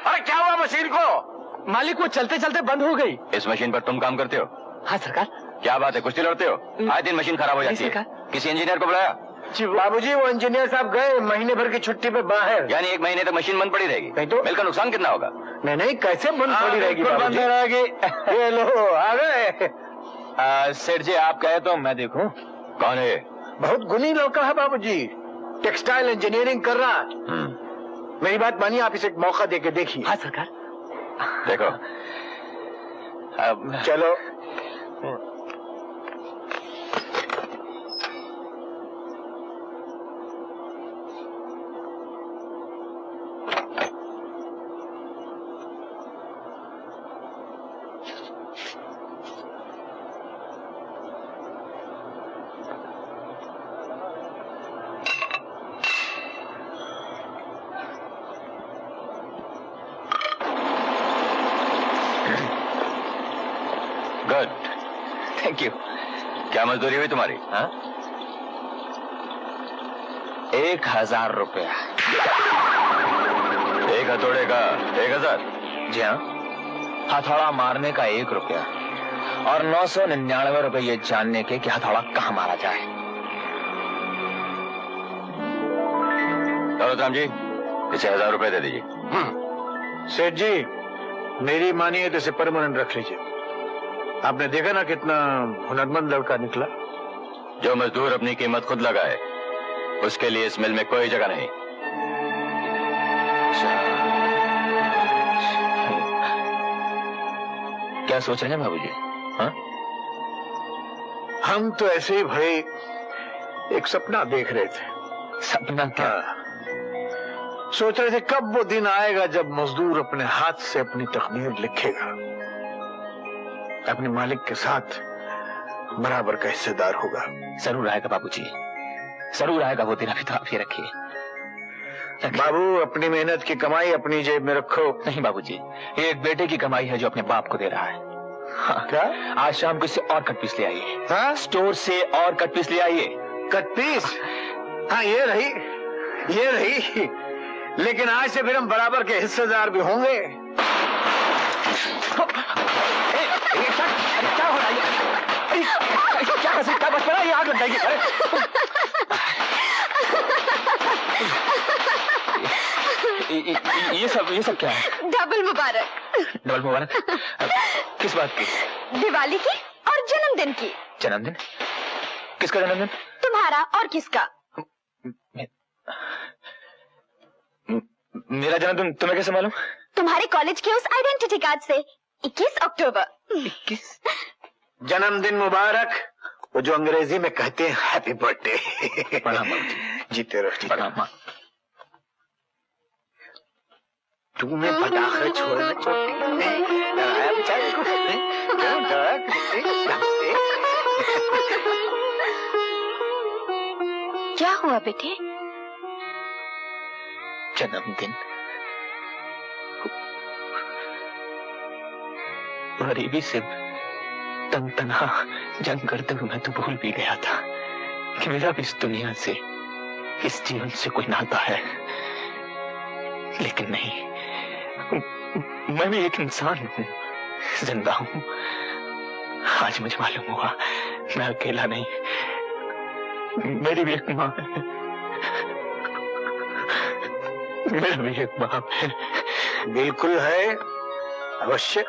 अरे क्या हुआ मशीन को? मालिक वो चलते चलते बंद हो गई। इस मशीन पर तुम काम करते हो? हाँ सरकार। क्या बात है, कुश्ती लड़ते हो? आए दिन मशीन खराब हो जाती है। किसी इंजीनियर को बुलाया? बाबूजी वो इंजीनियर साहब गए महीने भर की छुट्टी पे बाहर। यानी 1 महीने तक मशीन बंद पड़ी रहेगी? नहीं तो मिलकर नुकसान कितना होगा? नहीं कैसे बंद पड़ी रहेगी? बंद रहेगी। ये लो आ गए। सेठ जी आप कहे तो मैं देखूं। कौन है? बहुत गुनी लड़का है बाबूजी, टेक्सटाइल इंजीनियरिंग कर रहा। मेरी बात मानिए, आप इसे एक मौका देके देखिए। हाँ सरकार। देखो अब चलो। Good, thank you. क्या मजदूरी हुई तुम्हारी? हाँ 1000 रुपया। 1 हथौड़े का 1000? जी हाँ, हथौड़ा मारने का 1 रुपया और 999 रुपए ये जानने के कि हथौड़ा कहाँ मारा जाए। दौलतराम जी, इसे 1000 रुपए दे दीजिए। सेठ जी मेरी मानिए तो इसे परमानेंट रख लीजिए। आपने देखा ना कितना हुनरमंद लड़का निकला। जो मजदूर अपनी कीमत खुद लगाए उसके लिए इस मिल में कोई जगह नहीं। क्या सोच रहे हैं बाबूजी? हाँ हम तो ऐसे ही भाई एक सपना देख रहे थे। सपना क्या? सोच रहे थे कब वो दिन आएगा जब मजदूर अपने हाथ से अपनी तकदीर लिखेगा, अपने मालिक के साथ बराबर का हिस्सेदार होगा। जरूर आएगा बाबूजी, जरूर आएगा वो दिन। अभी तो आप ये रखिए। बाबू अपनी मेहनत की कमाई अपनी जेब में रखो। नहीं बाबूजी, ये एक बेटे की कमाई है जो अपने बाप को दे रहा है। हाँ, क्या? आज शाम को इससे और कट पीस ले आइए। हाँ? स्टोर से और कट पीस ले आइए। Cut piece? हाँ ये रही, लेकिन आज से फिर हम बराबर के हिस्सेदार भी होंगे। अरे क्या हो रहा है? क्या बच पड़ा? ये आग लग जाएगी। ये सब क्या है? डबल मुबारक। डबल मुबारक? किस बात की? दिवाली की और जन्मदिन की। जन्मदिन? किसका जन्मदिन? तुम्हारा और किसका? मेरा जन्मदिन तुम्हें कैसे मालूम? तुम्हारे कॉलेज के उस आइडेंटिटी कार्ड से। 21 अक्टूबर। 21? जन्मदिन मुबारक, वो जो अंग्रेजी में कहते हैं हैप्पी बर्थडे। प्रणाम। जीते रहो। प्रणाम। तुम्हें पटाखे छोड़ना छोटी डराया बेचारे को। क्या हुआ बेटे? जन्मदिन, गरीबी से तनहा जंग करते हुए मैं तो भूल भी गया था कि मेरा भी इस दुनिया से, इस जीवन से कोई नाता है। लेकिन नहीं, मैं भी एक इंसान हूँ, जिंदा हूँ। आज मुझे मालूम हुआ मैं अकेला नहीं, मेरी भी एक माँ है, मेरा भी एक बाप है। बिल्कुल है, अवश्य।